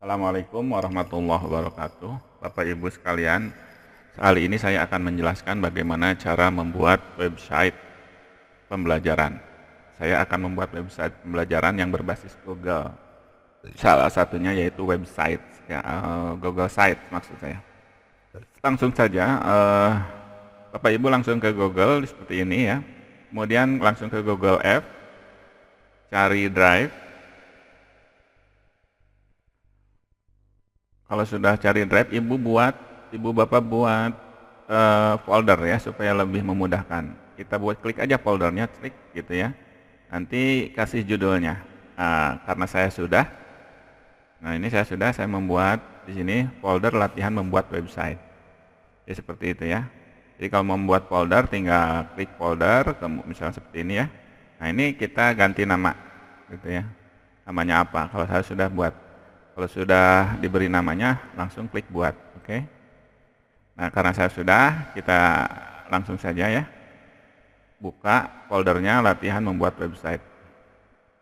Assalamualaikum warahmatullahi wabarakatuh. Bapak Ibu sekalian, kali ini saya akan menjelaskan bagaimana cara membuat website pembelajaran. Saya akan membuat website pembelajaran yang berbasis Google. Salah satunya yaitu website, ya, Google Site maksud saya. Langsung saja, Bapak Ibu langsung ke Google seperti ini ya. Kemudian langsung ke Google Apps, cari Drive. Kalau sudah cari Drive, ibu bapak buat folder ya supaya lebih memudahkan. Kita buat klik aja foldernya, klik gitu ya. Nanti kasih judulnya. Karena saya sudah, saya membuat di sini folder latihan membuat website. Ya seperti itu ya. Jadi kalau mau membuat folder, tinggal klik folder, misalnya seperti ini ya. Nah ini kita ganti nama, gitu ya. Namanya apa? Kalau saya sudah buat. Kalau sudah diberi namanya, langsung klik buat, oke? Nah, karena saya sudah, kita langsung saja ya, buka foldernya latihan membuat website.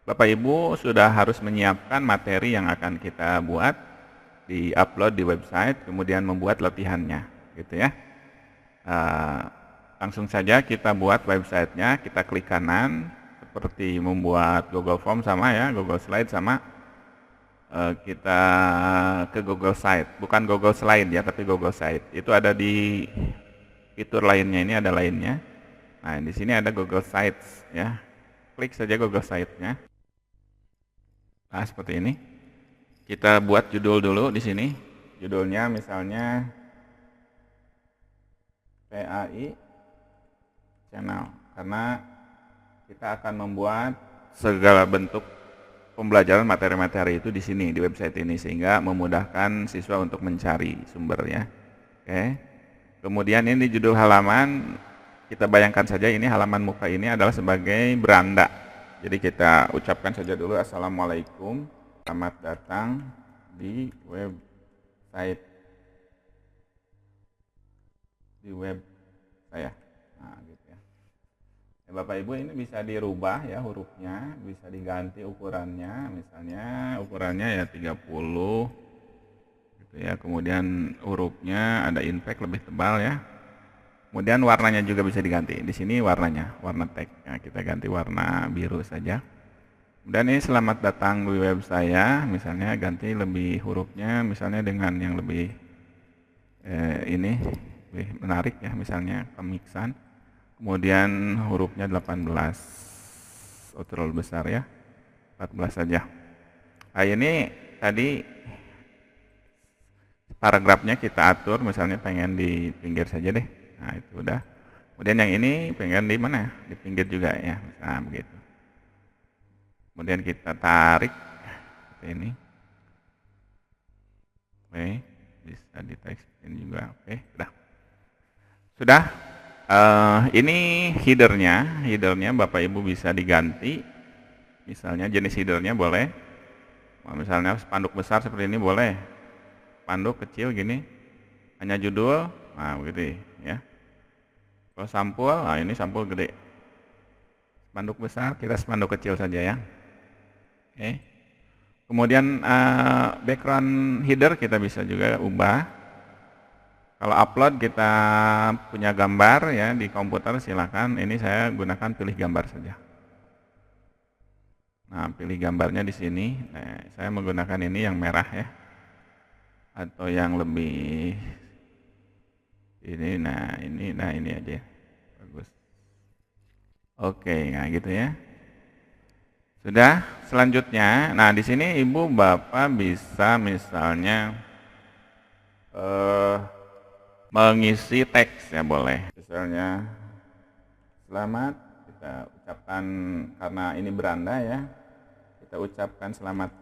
Bapak Ibu sudah harus menyiapkan materi yang akan kita buat, di-upload di website, kemudian membuat latihannya, gitu ya. Langsung saja kita buat websitenya, kita klik kanan, seperti membuat Google Form sama ya, Google Slide sama. Kita ke Google Site, bukan Google Slide ya, tapi Google Site. Itu ada di fitur lainnya, ini ada lainnya. Nah, di sini ada Google Sites ya. Klik saja Google Site-nya. Nah, seperti ini. Kita buat judul dulu di sini. Judulnya misalnya PAI Channel, karena kita akan membuat segala bentuk pembelajaran materi-materi itu di sini, di website ini, sehingga memudahkan siswa untuk mencari sumbernya. Oke. Kemudian ini judul halaman, kita bayangkan saja ini halaman muka ini adalah sebagai beranda. Jadi kita ucapkan saja dulu Assalamualaikum, selamat datang di web saya. Nah, gitu ya. Bapak Ibu, ini bisa dirubah ya hurufnya, bisa diganti ukurannya, misalnya ukurannya ya 30 gitu ya. Kemudian hurufnya ada impact lebih tebal ya. Kemudian warnanya juga bisa diganti. Di sini warnanya, warna teks. Nah, kita ganti warna biru saja. Dan ini selamat datang di web saya, misalnya ganti lebih hurufnya misalnya dengan yang lebih ini lebih menarik ya, misalnya kemiksan. Kemudian hurufnya 18, terlalu besar ya, 14 saja. Nah ini tadi paragrafnya kita atur, misalnya pengen di pinggir saja deh. Nah itu udah. Kemudian yang ini pengen di mana? Di pinggir juga ya, nah begitu. Kemudian kita tarik seperti ini. Oke, bisa di tekstin juga. Oke, sudah. Sudah. Ini headernya Bapak Ibu bisa diganti. Misalnya jenis headernya boleh. Misalnya spanduk besar seperti ini boleh. Spanduk kecil gini, hanya judul. Nah begitu ya. Kalau sampul, nah ini sampul gede. Spanduk besar, kita spanduk kecil saja ya. Oke. Kemudian background header kita bisa juga ubah. Kalau upload kita punya gambar ya di komputer, silakan. Ini saya gunakan pilih gambar saja. Nah, pilih gambarnya di sini. Nah, saya menggunakan ini yang merah ya. Atau yang lebih ini, nah ini aja. Bagus. Oke, nah gitu ya. Sudah, selanjutnya. Nah, di sini Ibu Bapak bisa misalnya mengisi teks ya boleh. Misalnya selamat, kita ucapkan karena ini beranda ya. Kita ucapkan selamat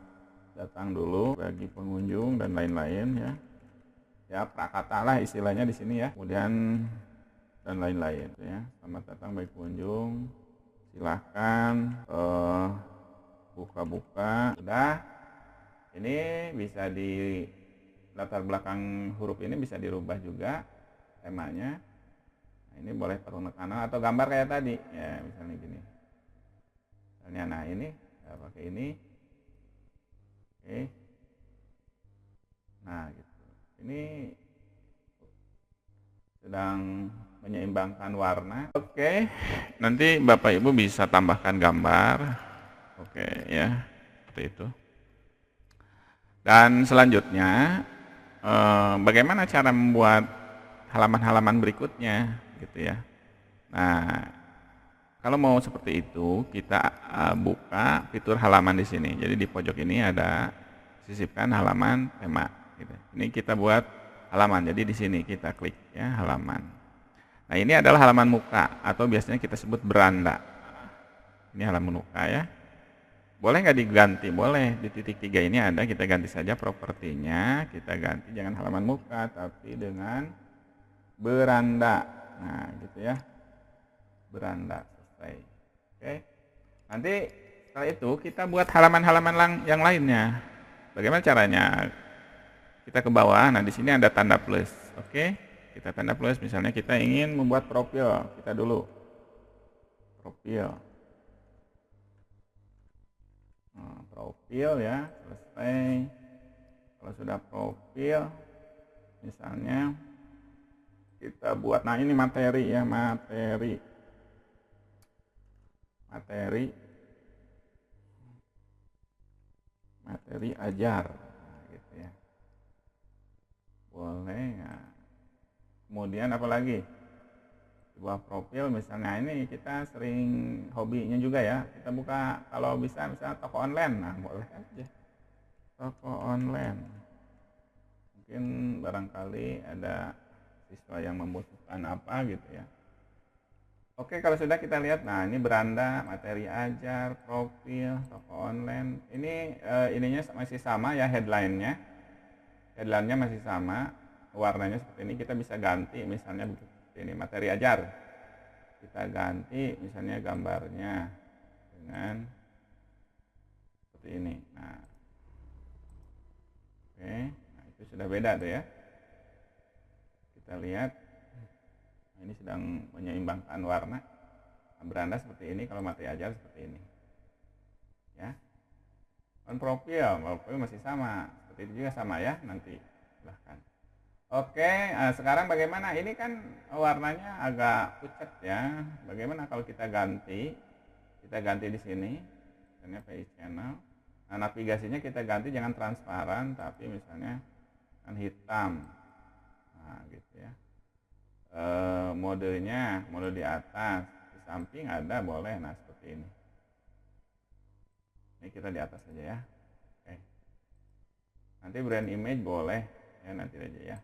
datang dulu bagi pengunjung dan lain-lain ya. Ya prakata lah istilahnya di sini ya. Kemudian dan lain-lain ya. Selamat datang bagi pengunjung. Silahkan buka-buka. Sudah. Ini bisa di latar belakang huruf ini bisa dirubah juga temanya. Nah, ini boleh penekanan atau gambar kayak tadi ya, misalnya gini. Misalnya nah ini saya pakai ini. Oke. Nah, gitu. Ini sedang menyeimbangkan warna. Oke, nanti Bapak Ibu bisa tambahkan gambar. Oke, ya, seperti itu. Dan selanjutnya, bagaimana cara membuat halaman-halaman berikutnya, gitu ya. Nah, kalau mau seperti itu, kita buka fitur halaman di sini. Jadi di pojok ini ada sisipkan halaman tema. Gitu. Ini kita buat halaman. Jadi di sini kita klik ya halaman. Nah, ini adalah halaman muka atau biasanya kita sebut beranda. Ini halaman muka ya. Boleh nggak diganti? Boleh. Di titik 3 ini ada, kita ganti saja propertinya. Kita ganti jangan halaman muka, tapi dengan beranda. Nah, gitu ya. Beranda. Selesai. Oke. Nanti setelah itu kita buat halaman-halaman yang lainnya. Bagaimana caranya? Kita ke bawah. Nah, di sini ada tanda plus. Oke. Kita tanda plus. Misalnya kita ingin membuat profil. Kita dulu. Profil. Nah, profil ya. Selesai. Kalau sudah profil, misalnya kita buat. Nah, ini materi ya. Materi ajar. Nah, gitu ya. Boleh ya. Kemudian apa lagi? Sebuah profil misalnya, ini kita sering hobinya juga ya. Kita buka kalau bisa misalnya toko online. Nah, boleh aja. Toko online. Mungkin barangkali ada siswa yang membutuhkan apa gitu ya. Oke, kalau sudah kita lihat, nah ini beranda, materi ajar, profil, toko online. Ini ininya masih sama ya, headline-nya. Headline-nya masih sama, warnanya seperti ini. Kita bisa ganti misalnya seperti ini, materi ajar. Kita ganti misalnya gambarnya dengan seperti ini. Nah, oke, nah itu sudah beda tuh ya. Kita lihat. Ini sedang menyeimbangkan warna. Beranda seperti ini, kalau materi ajar seperti ini. Ya. Dan profil masih sama. Seperti itu juga sama ya, nanti silahkan. Oke, sekarang bagaimana? Ini kan warnanya agak pucat ya. Bagaimana kalau kita ganti? Kita ganti di sini. Misalnya PI channel. Nah, navigasinya kita ganti jangan transparan, tapi misalnya kan hitam. Nah, gitu ya. Modenya, mode di atas, di samping ada, boleh. Nah, seperti ini. Ini kita di atas saja ya. Oke. Nanti brand image boleh ya, nanti aja ya.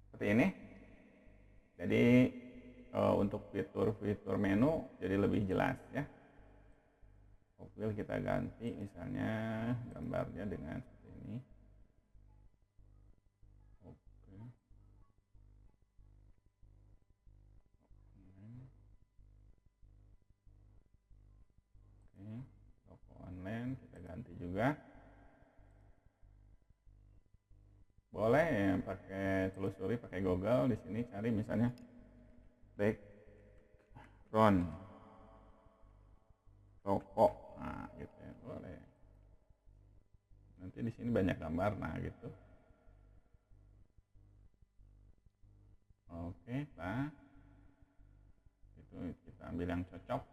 Seperti ini. Jadi untuk fitur-fitur menu jadi lebih jelas ya. Profil kita ganti misalnya gambarnya dengan seperti ini. Toko online kita ganti juga. Boleh ya, pakai telusuri, pakai Google. Di sini cari misalnya background toko. Nah, gitu ya, boleh. Nanti di sini banyak gambar, nah gitu. Oke, nah itu kita ambil yang cocok.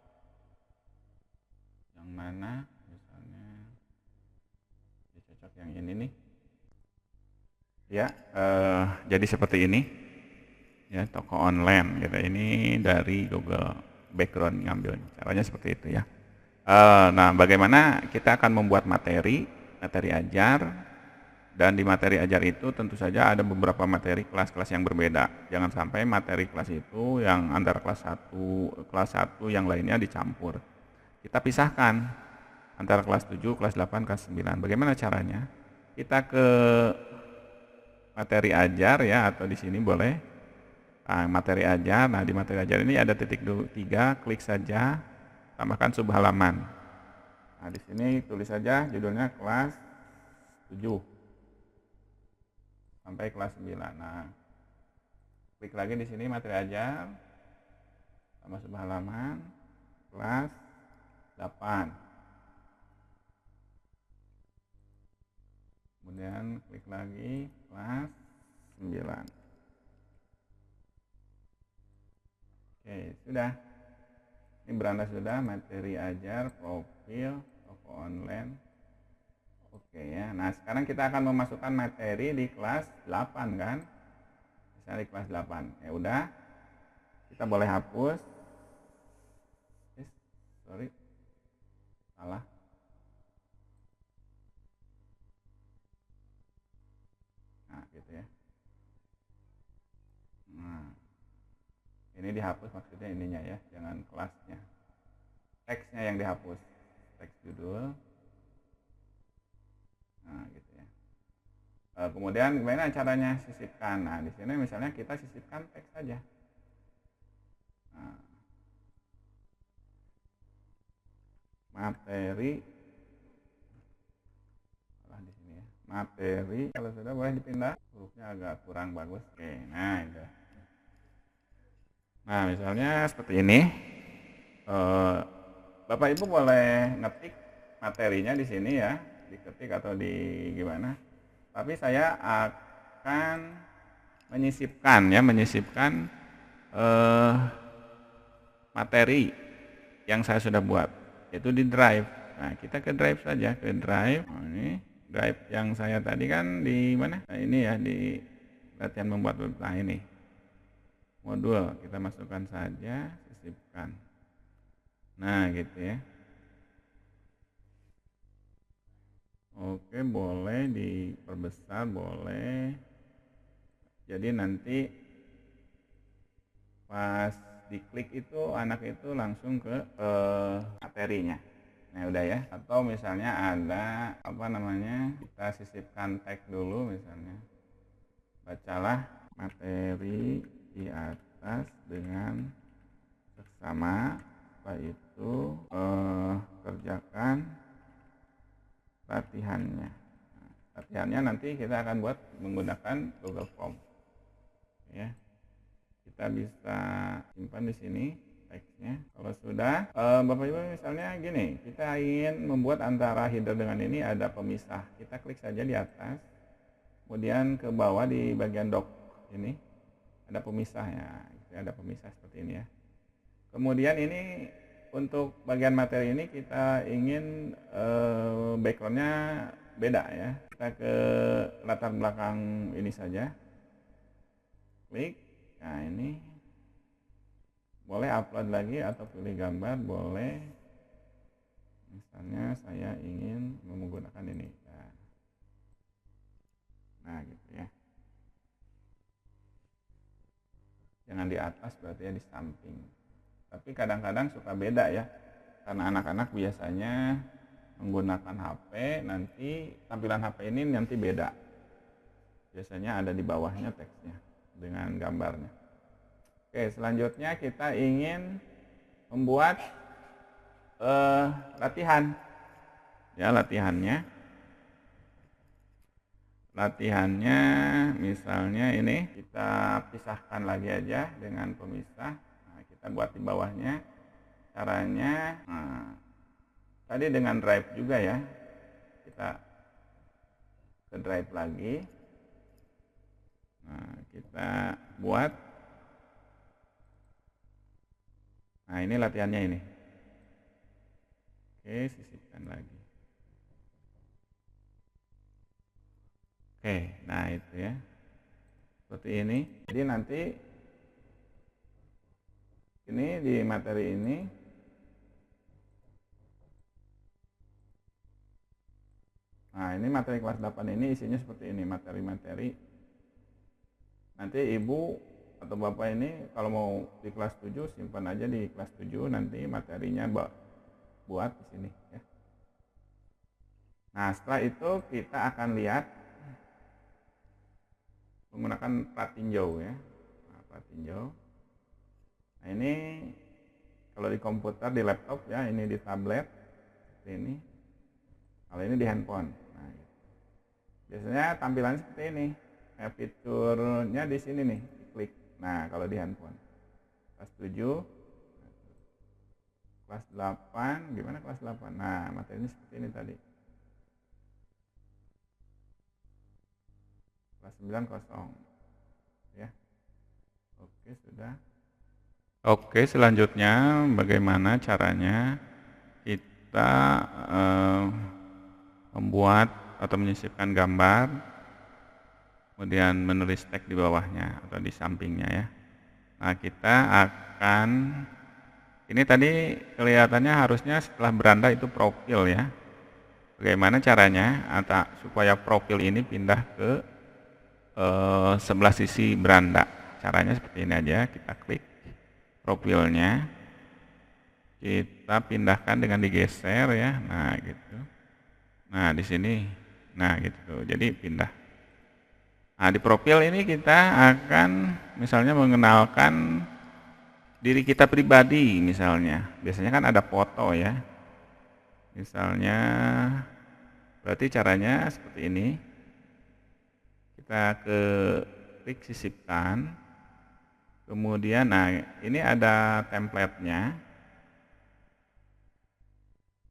Yang mana? Misalnya cocok yang ini nih. Ya, jadi seperti ini. Ya, toko online gitu. Ini dari Google background ngambil. Caranya seperti itu ya. Nah, bagaimana kita akan membuat materi ajar, dan di materi ajar itu tentu saja ada beberapa materi kelas-kelas yang berbeda. Jangan sampai materi kelas itu yang antara kelas 1 yang lainnya dicampur. Kita pisahkan antara kelas 7, kelas 8, kelas 9. Bagaimana caranya? Kita ke materi ajar ya, atau di sini boleh. Nah, materi ajar. Nah, di materi ajar ini ada titik 3, klik saja, tambahkan subhalaman. Nah, di sini tulis saja judulnya kelas 7 sampai kelas 9. Nah, klik lagi di sini materi ajar, tambah subhalaman, kelas 8. kemudian klik lagi kelas 9. Oke, sudah. Ini beranda sudah, materi ajar, profil, toko online. Oke ya. Nah, sekarang kita akan memasukkan materi di kelas 8 kan? Misalnya di kelas 8. Ya udah. Kita boleh hapus. Sorry. Salah. Nah, gitu ya. Nah, ini dihapus maksudnya ininya ya, jangan kelasnya. Teksnya yang dihapus. Teks judul. Nah, gitu ya. Kemudian gimana caranya sisipkan? Nah, di sini misalnya kita sisipkan teks saja. Nah, materi, di sini ya. Materi, kalau sudah boleh dipindah. Hurufnya agak kurang bagus. Oke, nah itu. Nah, misalnya seperti ini. Bapak Ibu boleh ngetik materinya di sini ya, diketik atau di gimana. Tapi saya akan menyisipkan materi yang saya sudah buat, yaitu di Drive. Nah, kita ke Drive saja, ke Drive. Nah, ini Drive yang saya tadi kan di mana? Nah, ini ya, di latihan membuat web. Nah, ini modul, kita masukkan saja, sisipkan. Nah, gitu ya. Oke, boleh diperbesar, boleh. Jadi nanti pas diklik itu anak itu langsung ke materinya. Nah, udah ya. Atau misalnya ada kita sisipkan tag dulu misalnya. Bacalah materi di atas dengan seksama. Setelah itu kerjakan latihannya. Nah, latihannya nanti kita akan buat menggunakan Google Form. Ya, kita bisa simpan di sini teksnya. Kalau sudah, Bapak Ibu misalnya gini, kita ingin membuat antara header dengan ini ada pemisah. Kita klik saja di atas, kemudian ke bawah di bagian dock ini ada pemisahnya. Ada pemisah seperti ini ya. Kemudian ini untuk bagian materi ini kita ingin backgroundnya beda ya. Kita ke latar belakang ini saja, klik. Nah, ini boleh upload lagi atau pilih gambar, boleh. Misalnya saya ingin menggunakan ini. Nah, gitu ya. Jangan di atas, berarti ya di samping. Tapi kadang-kadang suka beda ya, karena anak-anak biasanya menggunakan HP, nanti tampilan HP ini nanti beda. Biasanya ada di bawahnya teksnya dengan gambarnya. Oke, selanjutnya kita ingin membuat latihan. Ya, latihannya misalnya ini kita pisahkan lagi aja dengan pemisah. Nah, kita buat di bawahnya. Caranya, tadi dengan Drive juga ya, kita ke Drive lagi. Nah, kita buat. Nah, ini latihannya ini. Oke, sisipkan lagi. Oke, nah itu ya. Seperti ini. Jadi nanti ini di materi ini nah, ini materi kelas 8 ini isinya seperti ini, materi-materi. Nanti Ibu atau Bapak ini kalau mau di kelas 7 simpan aja di kelas 7, nanti materinya buat di sini ya. Nah, setelah itu kita akan lihat menggunakan plat tinjau ya. Nah, plat tinjau. Nah, ini kalau di komputer, di laptop ya, ini di tablet seperti ini. Kalau ini di handphone. Nah, biasanya tampilannya seperti ini. Nah, fiturnya di sini nih, klik. Nah, kalau di handphone. Kelas 7, kelas 8, gimana kelas 8? Nah, materinya seperti ini tadi. 490 ya. Oke, sudah. Oke, selanjutnya bagaimana caranya kita membuat atau menyisipkan gambar, kemudian menulis teks di bawahnya atau di sampingnya ya. Nah, kita akan, ini tadi kelihatannya harusnya setelah beranda itu profil ya. Bagaimana caranya supaya profil ini pindah ke sebelah sisi beranda? Caranya seperti ini aja, kita klik profilnya, kita pindahkan dengan digeser ya. Nah, gitu. Nah, di sini. Nah, gitu. Jadi pindah. Nah, di profil ini kita akan misalnya mengenalkan diri kita pribadi misalnya. Biasanya kan ada foto ya. Misalnya, berarti caranya seperti ini. Kita klik sisipkan. Kemudian, nah ini ada template-nya.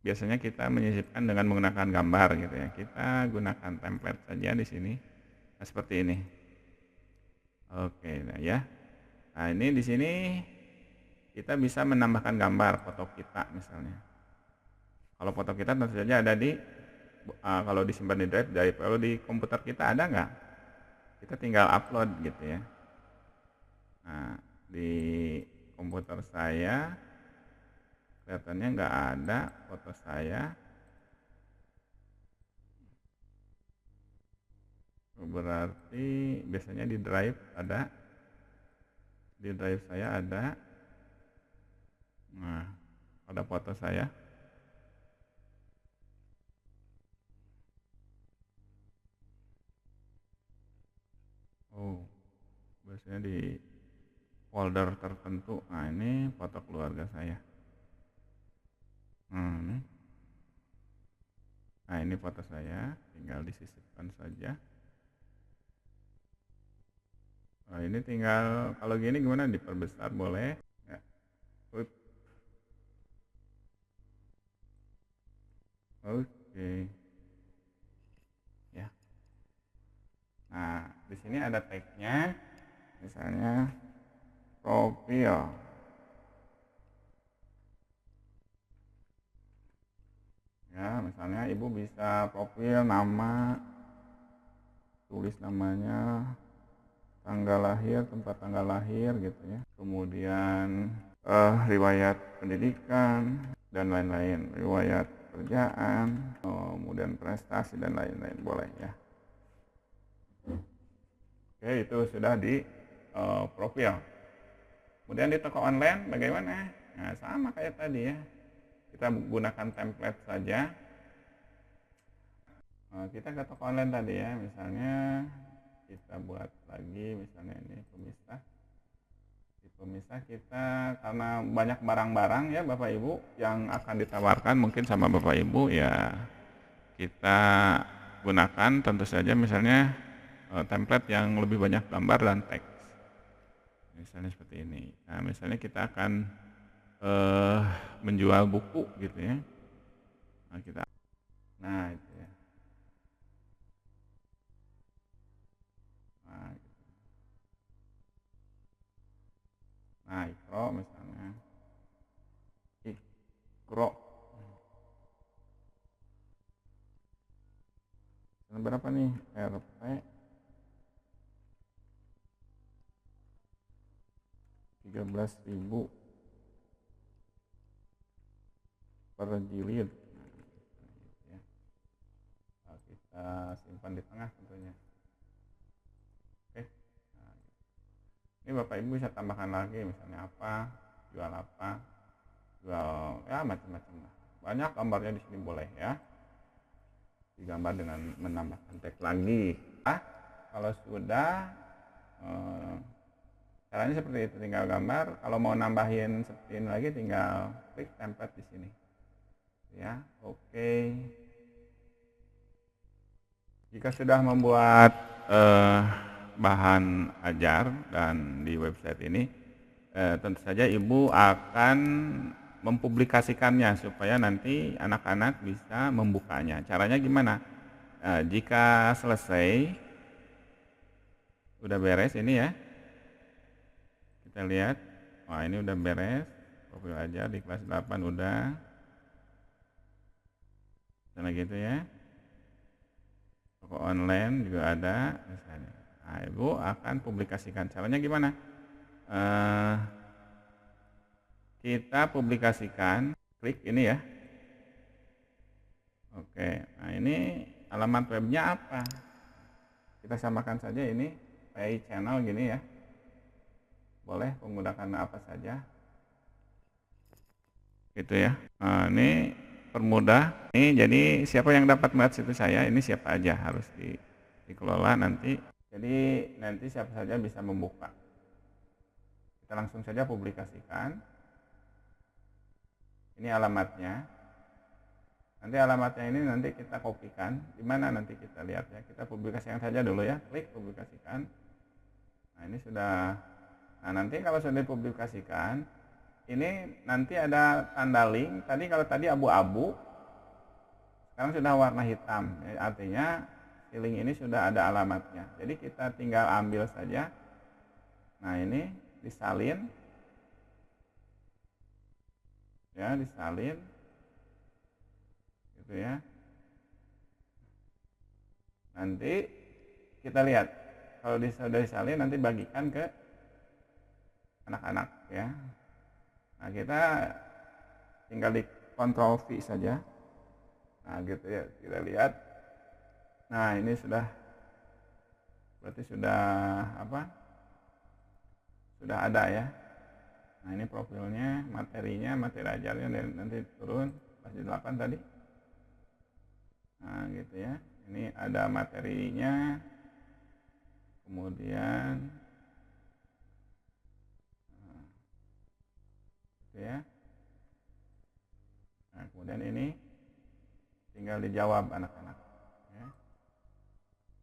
Biasanya kita menyisipkan dengan menggunakan gambar gitu ya. Kita gunakan template saja di sini. Nah, seperti ini. Oke, nah ya. Nah, ini di sini kita bisa menambahkan gambar foto kita misalnya. Kalau foto kita tentu saja ada di kalau disimpan di drive, kalau di komputer kita ada nggak? Kita tinggal upload gitu ya. Nah, di komputer saya kelihatannya nggak ada foto saya. Berarti biasanya di drive ada. Di drive saya ada. Nah, ada foto saya. Oh, biasanya di folder tertentu. Nah, ini foto keluarga saya. Nah, ini foto saya, tinggal disisipkan saja. Nah, ini tinggal, kalau gini gimana, diperbesar boleh ya. Oke. Ya. Nah, di sini ada tagnya, misalnya profil. Ya, misalnya ibu bisa profil nama, tulis namanya, tanggal lahir, tempat tanggal lahir gitu ya. Kemudian riwayat pendidikan dan lain-lain, riwayat kerjaan, kemudian prestasi dan lain-lain boleh ya. Oke, itu sudah di profil. Kemudian di toko online bagaimana? Nah, sama kayak tadi ya. Kita gunakan template saja. Kita ke toko online tadi ya, misalnya kita buat lagi, misalnya ini pemisah. Di pemisah kita, karena banyak barang-barang ya Bapak Ibu yang akan ditawarkan mungkin sama Bapak Ibu ya, kita gunakan tentu saja misalnya template yang lebih banyak gambar dan teks. Misalnya seperti ini. Nah, misalnya kita akan menjual buku gitu ya. Nah, itu ya. Nah, Ikro misalnya. Ikro. Berapa nih? RP 13.000 per jilid. Nah, kita simpan di tengah tentunya. Oke. Nah, ini Bapak Ibu bisa tambahkan lagi misalnya apa, jual apa, jual ya macam-macam lah. Banyak gambarnya di sini boleh ya. Digambar dengan menambahkan teks lagi. Nah, kalau sudah caranya seperti itu, tinggal gambar. Kalau mau nambahin seperti ini lagi tinggal klik template di sini. Ya, oke. Jika sudah membuat bahan ajar dan di website ini, tentu saja Ibu akan mempublikasikannya supaya nanti anak-anak bisa membukanya. Caranya gimana? Jika selesai, Udah beres ini ya. Kita lihat. Wah, ini udah beres. Profil aja di kelas 8 udah. Misalnya gitu ya. Toko online juga ada misalnya. Nah, Ibu akan publikasikan. Caranya gimana? Kita publikasikan, klik ini ya. Oke, nah ini alamat webnya apa? Kita samakan saja ini pay channel gini ya. Boleh menggunakan apa saja. Gitu ya. Nah, ini permudah. Ini jadi siapa yang dapat melihat situs saya, ini siapa aja harus dikelola nanti. Jadi nanti siapa saja bisa membuka. Kita langsung saja publikasikan. Ini alamatnya. Nanti alamatnya ini nanti kita kopikan. Di mana nanti kita lihat ya. Kita publikasikan saja dulu ya. Klik publikasikan. Nah, ini sudah. Nah, nanti kalau sudah dipublikasikan, ini nanti ada tanda link. Tadi kalau tadi abu-abu, sekarang sudah warna hitam. Ya, artinya si link ini sudah ada alamatnya. Jadi kita tinggal ambil saja. Nah, ini disalin. Ya, disalin. Gitu ya. Nanti kita lihat. Kalau sudah disalin nanti bagikan ke anak-anak ya. Nah, kita tinggal di Ctrl V saja. Nah, gitu ya, kita lihat. Nah, ini sudah berarti sudah apa? Sudah ada ya. Nah, ini profilnya, materinya, materi ajarnya dan nanti turun kelas 8 tadi. Nah, gitu ya. Ini ada materinya. Kemudian ya. Nah, kemudian ini tinggal dijawab anak-anak ya.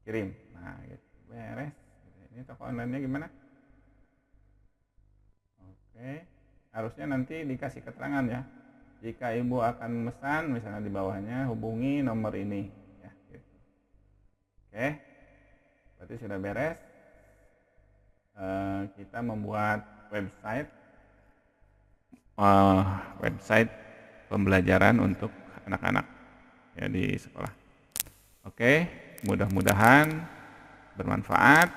Kirim. Nah, gitu. Beres. Ini toko online-nya gimana? Oke. Harusnya nanti dikasih keterangan ya. Jika Ibu akan memesan, misalnya di bawahnya hubungi nomor ini ya, gitu. Oke. Berarti sudah beres. Kita membuat website pembelajaran untuk anak-anak ya di sekolah. Oke, mudah-mudahan bermanfaat,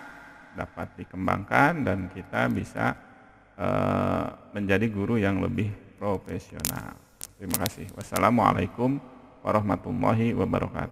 dapat dikembangkan dan kita bisa menjadi guru yang lebih profesional. Terima kasih. Wassalamualaikum warahmatullahi wabarakatuh.